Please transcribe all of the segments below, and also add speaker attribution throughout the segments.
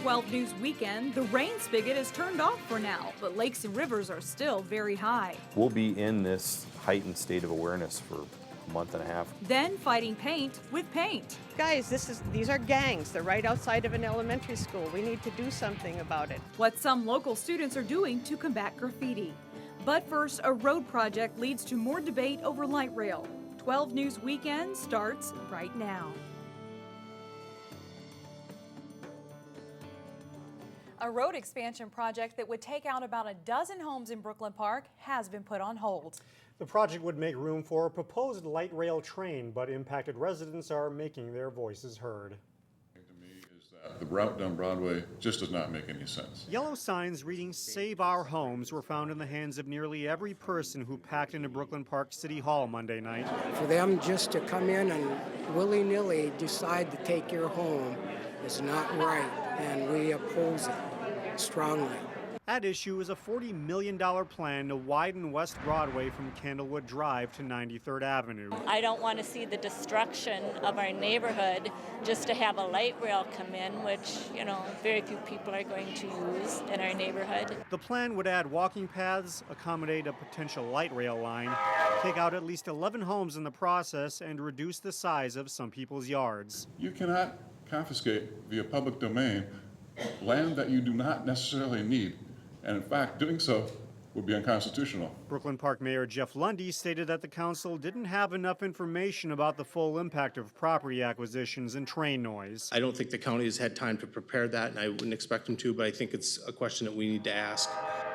Speaker 1: 12 News weekend, the rain spigot is turned off for now, but lakes and rivers are still very high.
Speaker 2: We'll be in this heightened state of awareness for a month and a half.
Speaker 1: Then fighting paint with paint.
Speaker 3: Guys, these are gangs. They're right outside of an elementary school. We need to do something about it.
Speaker 1: What some local students are doing to combat graffiti. But first, a road project leads to more debate over light rail. 12 News weekend starts right now. A road expansion project that would take out about a dozen homes in Brooklyn Park has been put on hold.
Speaker 4: The project would make room for a proposed light rail train, but impacted residents are making their voices heard.
Speaker 5: To me is that the route down Broadway just does not make any sense.
Speaker 4: Yellow signs reading "Save Our Homes" were found in the hands of nearly every person who packed into Brooklyn Park City Hall Monday night.
Speaker 6: For them just to come in and willy-nilly decide to take your home is not right, and we oppose it strongly.
Speaker 4: At issue is a $40 million plan to widen West Broadway from Candlewood Drive to 93rd Avenue.
Speaker 7: I don't want to see the destruction of our neighborhood just to have a light rail come in, which, very few people are going to use in our neighborhood.
Speaker 4: The plan would add walking paths, accommodate a potential light rail line, take out at least 11 homes in the process, and reduce the size of some people's yards.
Speaker 5: You cannot confiscate via public domain land that you do not necessarily need. And in fact, doing so would be unconstitutional.
Speaker 4: Brooklyn Park Mayor Jeff Lundy stated that the council didn't have enough information about the full impact of property acquisitions and train noise.
Speaker 8: I don't think the county has had time to prepare that, and I wouldn't expect them to, but I think it's a question that we need to ask.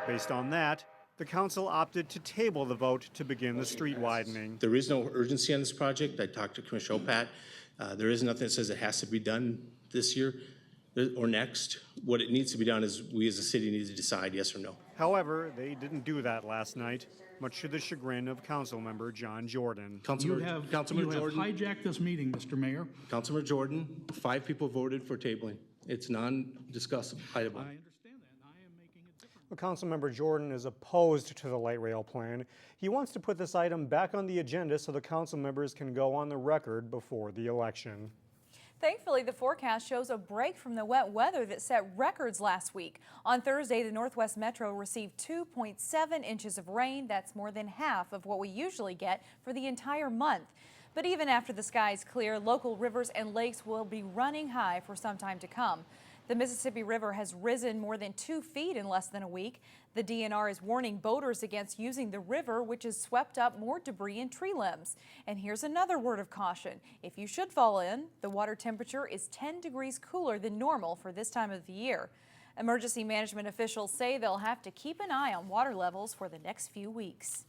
Speaker 4: Based on that, the council opted to table the vote to begin the street widening.
Speaker 8: There is no urgency on this project. I talked to Commissioner Opat. There is nothing that says it has to be done this year or next. What it needs to be done is we as a city need to decide yes or no.
Speaker 4: However, they didn't do that last night, much to the chagrin of Councilmember John Jordan.
Speaker 9: You have hijacked this meeting, Mr. Mayor.
Speaker 8: Councilmember Jordan, 5 people voted for tabling. It's non-discussable.
Speaker 9: I understand that, and I am making it different.
Speaker 4: Well, Councilmember Jordan is opposed to the light rail plan. He wants to put this item back on the agenda so the council members can go on the record before the election.
Speaker 1: Thankfully, the forecast shows a break from the wet weather that set records last week. On Thursday, the Northwest Metro received 2.7 inches of rain. That's more than half of what we usually get for the entire month. But even after the skies clear, local rivers and lakes will be running high for some time to come. The Mississippi River has risen more than 2 feet in less than a week. The DNR is warning boaters against using the river, which has swept up more debris and tree limbs. And here's another word of caution. If you should fall in, the water temperature is 10 degrees cooler than normal for this time of the year. Emergency management officials say they'll have to keep an eye on water levels for the next few weeks.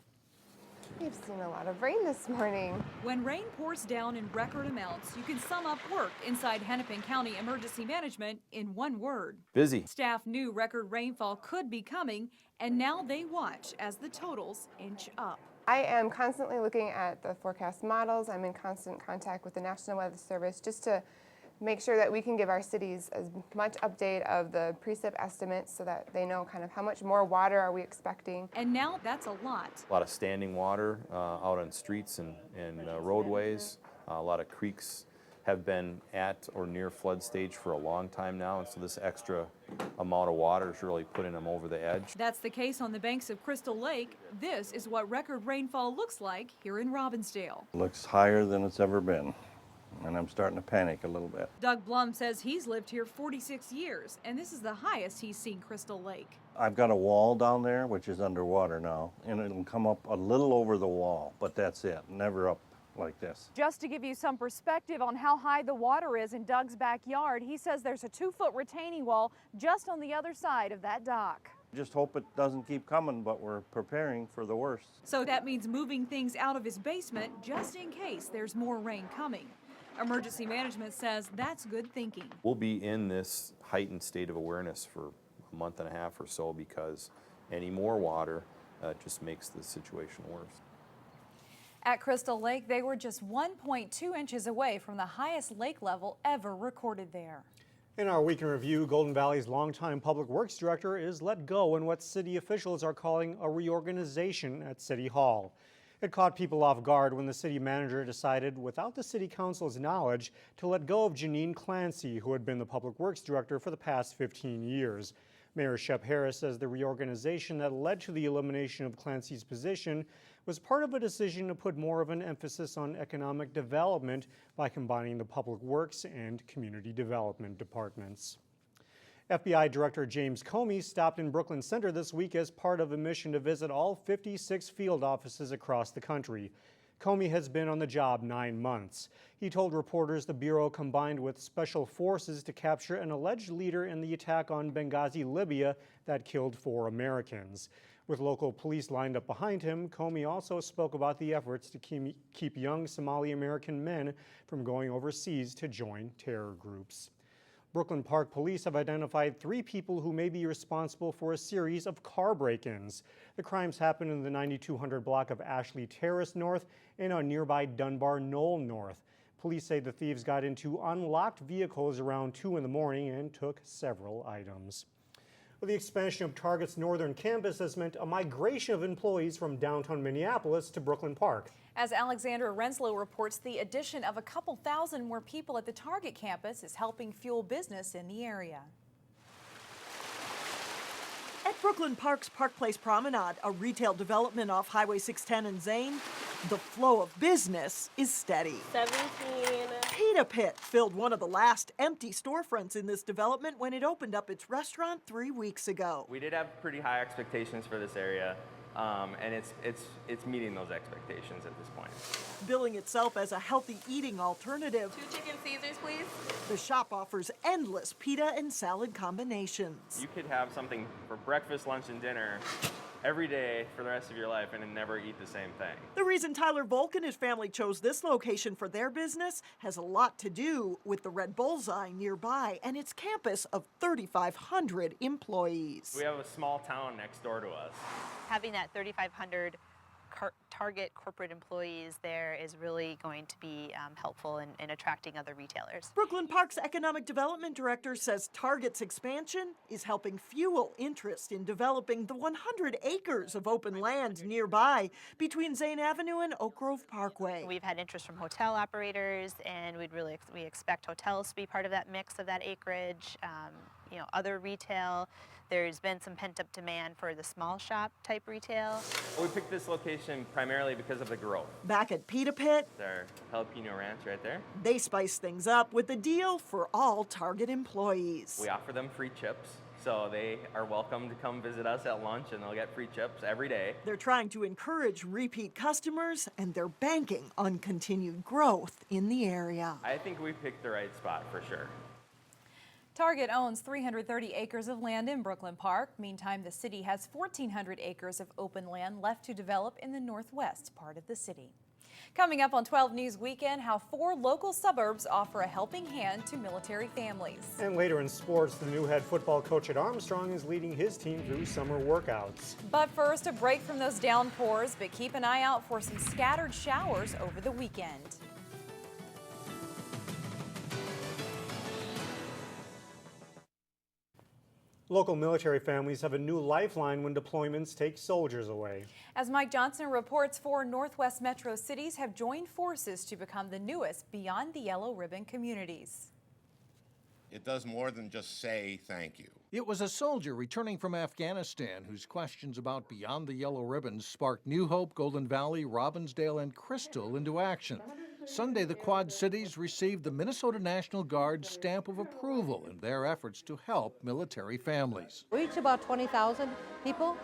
Speaker 10: We've seen a lot of rain this morning.
Speaker 1: When rain pours down in record amounts, you can sum up work inside Hennepin County Emergency Management in one word.
Speaker 2: Busy.
Speaker 1: Staff knew record rainfall could be coming, and now they watch as the totals inch up.
Speaker 10: I am constantly looking at the forecast models. I'm in constant contact with the National Weather Service just to make sure that we can give our cities as much update of the precip estimates so that they know kind of how much more water are we expecting.
Speaker 1: And now that's a lot.
Speaker 2: A lot of standing water out on streets and roadways. A lot of creeks have been at or near flood stage for a long time now, and so this extra amount of water is really putting them over the edge.
Speaker 1: That's the case on the banks of Crystal Lake. This is what record rainfall looks like here in Robbinsdale.
Speaker 11: Looks higher than it's ever been, and I'm starting to panic a little bit.
Speaker 1: Doug Blum says he's lived here 46 years, and this is the highest he's seen Crystal Lake.
Speaker 11: I've got a wall down there, which is underwater now, and it'll come up a little over the wall, but that's it, never up like this.
Speaker 1: Just to give you some perspective on how high the water is in Doug's backyard, he says there's a 2-foot retaining wall just on the other side of that dock.
Speaker 11: Just hope it doesn't keep coming, but we're preparing for the worst.
Speaker 1: So that means moving things out of his basement just in case there's more rain coming. Emergency management says that's good thinking.
Speaker 2: We'll be in this heightened state of awareness for a month and a half or so because any more water just makes the situation worse.
Speaker 1: At Crystal Lake, they were just 1.2 inches away from the highest lake level ever recorded there.
Speaker 4: In our week in review, Golden Valley's longtime public works director is let go in what city officials are calling a reorganization at City Hall. It caught people off guard when the city manager decided, without the city council's knowledge, to let go of Janine Clancy, who had been the public works director for the past 15 years. Mayor Shep Harris says the reorganization that led to the elimination of Clancy's position was part of a decision to put more of an emphasis on economic development by combining the public works and community development departments. FBI Director James Comey stopped in Brooklyn Center this week as part of a mission to visit all 56 field offices across the country. Comey has been on the job 9 months. He told reporters the Bureau combined with special forces to capture an alleged leader in the attack on Benghazi, Libya, that killed 4 Americans. With local police lined up behind him, Comey also spoke about the efforts to keep young Somali American men from going overseas to join terror groups. Brooklyn Park police have identified 3 people who may be responsible for a series of car break-ins. The crimes happened in the 9200 block of Ashley Terrace North and on nearby Dunbar Knoll North. Police say the thieves got into unlocked vehicles around 2 in the morning and took several items. Well, the expansion of Target's northern campus has meant a migration of employees from downtown Minneapolis to Brooklyn Park.
Speaker 1: As Alexandra Renslow reports, the addition of a couple thousand more people at the Target campus is helping fuel business in the area.
Speaker 12: At Brooklyn Park's Park Place Promenade, a retail development off Highway 610 and Zane, the flow of business is steady.
Speaker 13: 17.
Speaker 12: Pita Pit filled one of the last empty storefronts in this development when it opened up its restaurant 3 weeks ago.
Speaker 14: We did have pretty high expectations for this area, and it's meeting those expectations at this point.
Speaker 12: Billing itself as a healthy eating alternative,
Speaker 13: 2 chicken Caesars, please.
Speaker 12: the shop offers endless pita and salad combinations.
Speaker 14: You could have something for breakfast, lunch, and dinner every day for the rest of your life and then never eat the same thing.
Speaker 12: The reason Tyler Volk and his family chose this location for their business has a lot to do with the Red Bullseye nearby and its campus of 3,500 employees.
Speaker 14: We have a small town next door to us.
Speaker 13: Having that 3,500 Target corporate employees there is really going to be helpful in attracting other retailers.
Speaker 12: Brooklyn Park's Economic Development Director says Target's expansion is helping fuel interest in developing the 100 acres of open land nearby between Zane Avenue and Oak Grove Parkway.
Speaker 13: We've had interest from hotel operators, and we expect hotels to be part of that mix of that acreage. Other retail. There's been some pent-up demand for the small shop type retail.
Speaker 14: We picked this location primarily because of the growth.
Speaker 12: Back at Pita Pit,
Speaker 14: Their jalapeno ranch right there.
Speaker 12: they spice things up with a deal for all Target employees.
Speaker 14: We offer them free chips, so they are welcome to come visit us at lunch and they'll get free chips every day.
Speaker 12: They're trying to encourage repeat customers, and they're banking on continued growth in the area.
Speaker 14: I think we picked the right spot for sure.
Speaker 1: Target owns 330 acres of land in Brooklyn Park. Meantime, the city has 1,400 acres of open land left to develop in the northwest part of the city. Coming up on 12 News Weekend, how 4 local suburbs offer a helping hand to military families.
Speaker 4: And later in sports, the new head football coach at Armstrong is leading his team through summer workouts.
Speaker 1: But first, a break from those downpours, but keep an eye out for some scattered showers over the weekend.
Speaker 4: Local military families have a new lifeline when deployments take soldiers away.
Speaker 1: As Mike Johnson reports, 4 Northwest metro cities have joined forces to become the newest Beyond the Yellow Ribbon communities.
Speaker 15: It does more than just say thank you.
Speaker 16: It was a soldier returning from Afghanistan whose questions about Beyond the Yellow Ribbons sparked New Hope, Golden Valley, Robbinsdale, and Crystal into action. Sunday, the Quad Cities received the Minnesota National Guard's stamp of approval in their efforts to help military families.
Speaker 17: We reach about 20,000 people,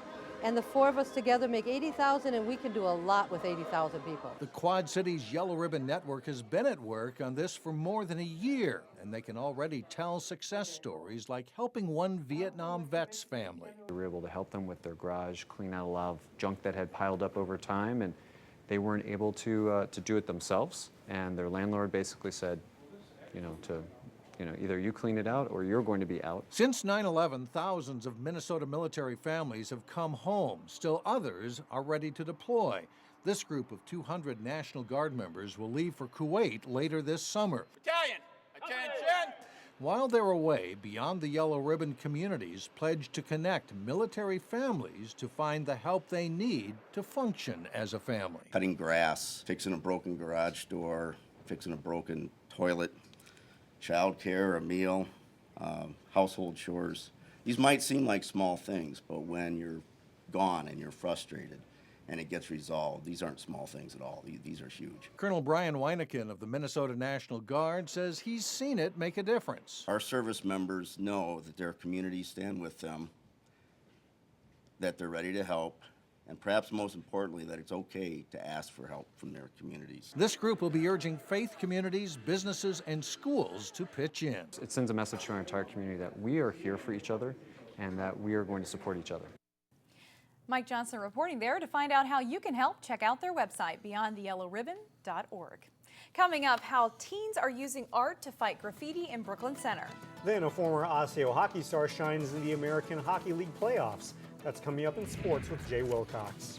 Speaker 17: and the 4 of us together make 80,000, and we can do a lot with 80,000 people.
Speaker 16: The Quad Cities Yellow Ribbon Network has been at work on this for more than a year, and they can already tell success stories like helping one Vietnam vet's family.
Speaker 18: We were able to help them with their garage, clean out a lot of junk that had piled up over time, and they weren't able to do it themselves, and their landlord basically said, either you clean it out or you're going to be out.
Speaker 16: Since 9/11, thousands of Minnesota military families have come home. Still others are ready to deploy. This group of 200 National Guard members will leave for Kuwait later this summer.
Speaker 19: Battalion, attention!
Speaker 16: While they're away, Beyond the Yellow Ribbon communities pledge to connect military families to find the help they need to function as a family.
Speaker 19: Cutting grass, fixing a broken garage door, fixing a broken toilet, childcare, a meal, household chores. These might seem like small things, but when you're gone and you're frustrated and it gets resolved, these aren't small things at all. These are huge.
Speaker 16: Colonel Brian Weineken of the Minnesota National Guard says he's seen it make a difference.
Speaker 19: Our service members know that their communities stand with them, that they're ready to help, and perhaps most importantly, that it's okay to ask for help from their communities.
Speaker 16: This group will be urging faith communities, businesses, and schools to pitch in.
Speaker 18: It sends a message to our entire community that we are here for each other and that we are going to support each other.
Speaker 1: Mike Johnson reporting there. To find out how you can help, check out their website, beyondtheyellowribbon.org. Coming up, how teens are using art to fight graffiti in Brooklyn Center.
Speaker 4: Then a former Osseo hockey star shines in the American Hockey League playoffs. That's coming up in sports with Jay Wilcox.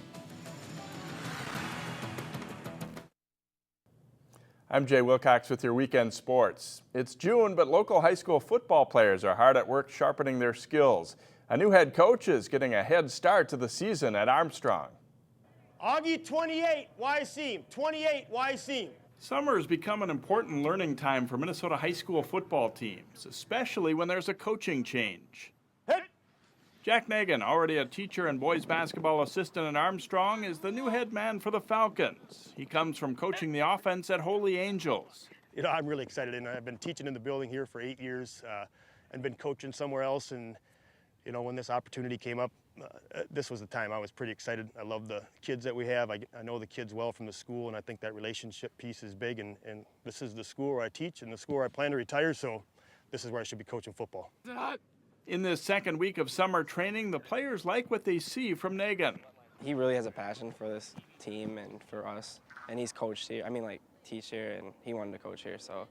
Speaker 20: I'm Jay Wilcox with your weekend sports. It's June, but local high school football players are hard at work sharpening their skills. A new head coach is getting a head start to the season at Armstrong.
Speaker 21: Augie 28, YC, 28, YC.
Speaker 20: Summer has become an important learning time for Minnesota high school football teams, especially when there's a coaching change. Jack Nagan, already a teacher and boys basketball assistant at Armstrong, is the new head man for the Falcons. He comes from coaching the offense at Holy Angels.
Speaker 21: You know, I'm really excited, and I've been teaching in the building here for 8 years and been coaching somewhere else. And, you know, when this opportunity came up, this was the time. I was pretty excited. I love the kids that we have. I know the kids well from the school, and I think that relationship piece is big. And this is the school where I teach and the school where I plan to retire, so this is where I should be coaching football.
Speaker 20: In this second week of summer training, the players like what they see from Nagan.
Speaker 22: He really has a passion for this team and for us, and he's coached here. I mean, like, teach here, and he wanted to coach here, so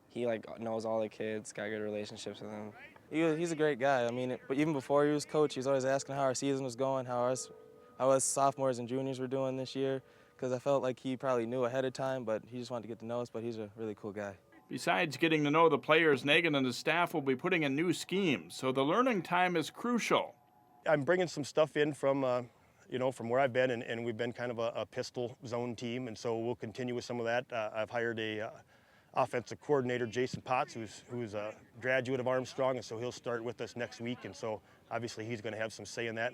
Speaker 22: he knows all the kids, got good relationships with them. He's a great guy. I mean, but even before he was coach, he was always asking how our season was going, how us sophomores and juniors were doing this year, because I felt like he probably knew ahead of time, but he just wanted to get to know us. But he's a really cool guy.
Speaker 20: Besides getting to know the players, Nagan and his staff will be putting in new schemes, so the learning time is crucial.
Speaker 21: I'm bringing some stuff in from, you know, from where I've been, and we've been kind of a pistol zone team, and so we'll continue with some of that. I've hired a offensive coordinator, Jason Potts, who's a graduate of Armstrong, and so he'll start with us next week, and so obviously he's going to have some say in that.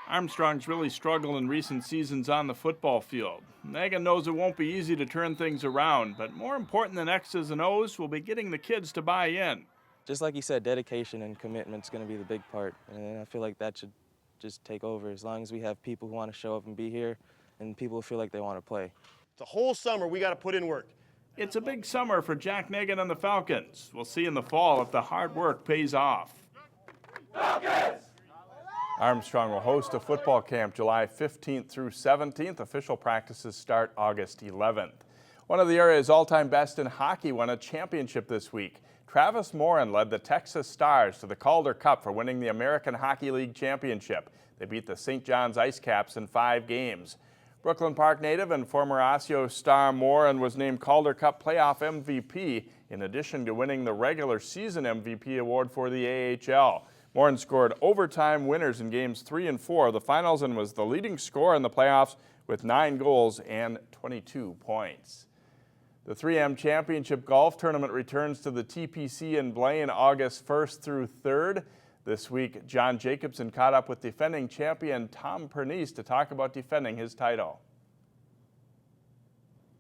Speaker 20: Armstrong's really struggled in recent seasons on the football field. Nagan knows it won't be easy to turn things around, but more important than X's and O's will be getting the kids to buy in.
Speaker 22: Just like you said, dedication and commitment's going to be the big part, and I feel like that should just take over as long as we have people who want to show up and be here and people who feel like they want to play.
Speaker 21: The whole summer we got to put in work.
Speaker 20: It's a big summer for Jack Nagan and the Falcons. We'll see in the fall if the hard work pays off. Falcons! Armstrong will host a football camp July 15th through 17th. Official practices start August 11th. One of the area's all-time best in hockey won a championship this week. Travis Morin led the Texas Stars to the Calder Cup for winning the American Hockey League championship. They beat the St. John's Ice Caps in 5 games. Brooklyn Park native and former Osseo star Morin was named Calder Cup playoff MVP, in addition to winning the regular season MVP award for the AHL. Morin scored overtime winners in games 3 and 4 of the finals and was the leading scorer in the playoffs with 9 goals and 22 points. The 3M Championship Golf Tournament returns to the TPC in Blaine August 1st through 3rd. This week, John Jacobson caught up with defending champion Tom Pernice to talk about defending his title.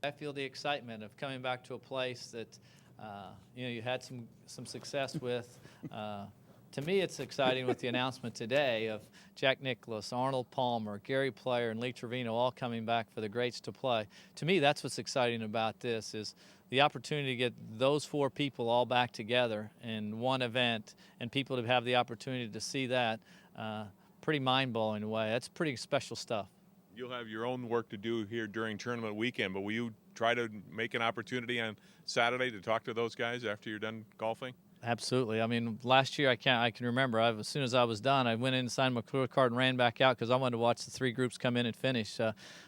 Speaker 23: I feel the excitement of coming back to a place that you had some success with. To me, it's exciting with the announcement today of Jack Nicklaus, Arnold Palmer, Gary Player, and Lee Trevino all coming back for the greats to play. To me, that's what's exciting about this, is the opportunity to get those 4 people all back together in one event, and people to have the opportunity to see that pretty mind-blowing way. That's pretty special stuff.
Speaker 24: You'll have your own work to do here during tournament weekend, but will you try to make an opportunity on Saturday to talk to those guys after you're done golfing?
Speaker 23: Absolutely. I mean, last year I can remember. As soon as I was done, I went in and signed my career card and ran back out because I wanted to watch the 3 groups come in and finish.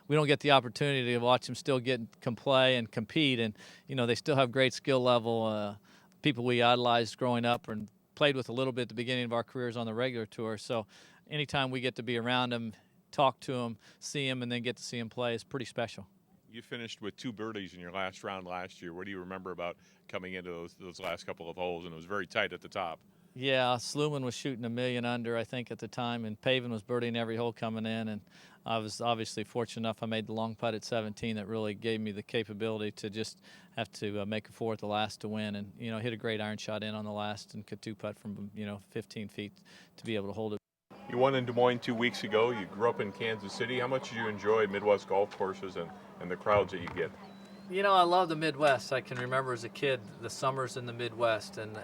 Speaker 23: We don't get the opportunity to watch them still can play and compete, and they still have great skill level. people we idolized growing up and played with a little bit at the beginning of our careers on the regular tour. So anytime we get to be around them, talk to them, see them, and then get to see them play is pretty special.
Speaker 24: You finished with 2 birdies in your last round last year. What do you remember about coming into those last couple of holes? And it was very tight at the top.
Speaker 23: Yeah, Sluman was shooting a million under, I think, at the time, and Pavin was birdieing every hole coming in. And I was obviously fortunate enough I made the long putt at 17 that really gave me the capability to just have to make a 4 at the last to win. And, you know, hit a great iron shot in on the last and could 2-putt from, 15 feet to be able to hold it.
Speaker 24: You won in Des Moines 2 weeks ago. You grew up in Kansas City. How much did you enjoy Midwest golf courses and the crowds that you get?
Speaker 23: You know, I love the Midwest. I can remember as a kid the summers in the Midwest and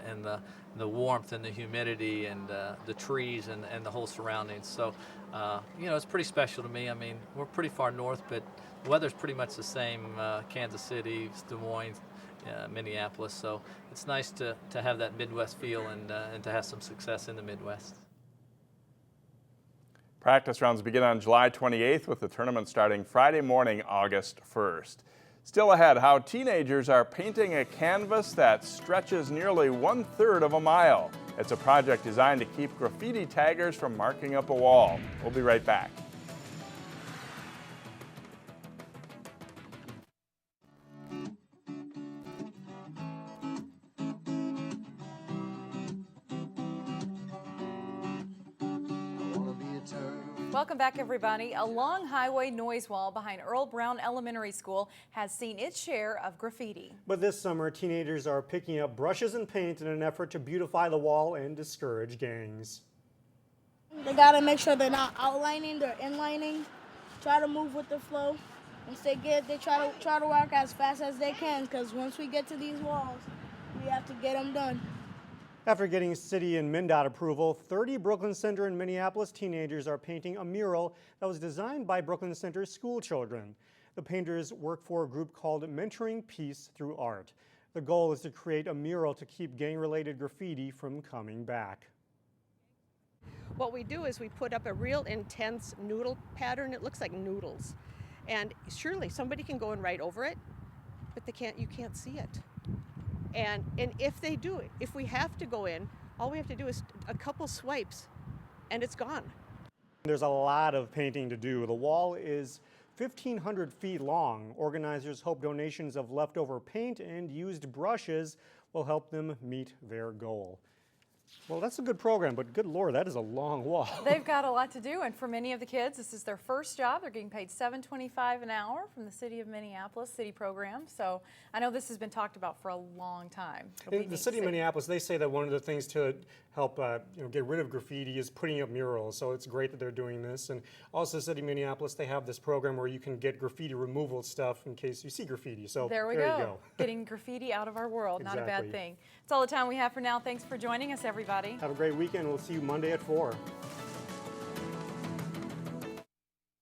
Speaker 23: the warmth and the humidity and the trees and the whole surroundings. So, it's pretty special to me. I mean, we're pretty far north, but the weather's pretty much the same, Kansas City, Des Moines, Minneapolis. So it's nice to have that Midwest feel and to have some success in the Midwest.
Speaker 20: Practice rounds begin on July 28th with the tournament starting Friday morning, August 1st. Still ahead, how teenagers are painting a canvas that stretches nearly 1/3 of a mile. It's a project designed to keep graffiti taggers from marking up a wall. We'll be right back.
Speaker 1: Welcome back, everybody. A long highway noise wall behind Earl Brown Elementary School has seen its share of graffiti.
Speaker 4: But this summer, teenagers are picking up brushes and paint in an effort to beautify the wall and discourage gangs.
Speaker 3: They gotta make sure they're not outlining, they're inlining. Try to move with the flow. Once they try to work as fast as they can, because once we get to these walls, we have to get them done.
Speaker 4: After getting city and MnDOT approval, 30 Brooklyn Center and Minneapolis teenagers are painting a mural that was designed by Brooklyn Center's school children. The painters work for a group called Mentoring Peace Through Art. The goal is to create a mural to keep gang-related graffiti from coming back.
Speaker 5: What we do is we put up a real intense noodle pattern. It looks like noodles. And surely somebody can go and write over it, but you can't see it. And if they do, if we have to go in, all we have to do is a couple swipes and it's gone.
Speaker 4: There's a lot of painting to do. The wall is 1,500 feet long. Organizers hope donations of leftover paint and used brushes will help them meet their goal. Well, that's a good program, but good Lord, that is a long wall.
Speaker 1: They've got a lot to do, and for many of the kids, this is their first job. They're getting paid $7.25 an hour from the city of Minneapolis city program. So I know this has been talked about for a long time.
Speaker 4: In the city of Minneapolis, they say that one of the things to help get rid of graffiti is putting up murals. So it's great that they're doing this. And also, the city of Minneapolis, they have this program where you can get graffiti removal stuff in case you see graffiti. So
Speaker 1: there you go. Getting graffiti out of our world, not a bad thing. It's all the time we have for now. Thanks for joining us, everybody.
Speaker 4: Have a great weekend. We'll see you Monday at 4.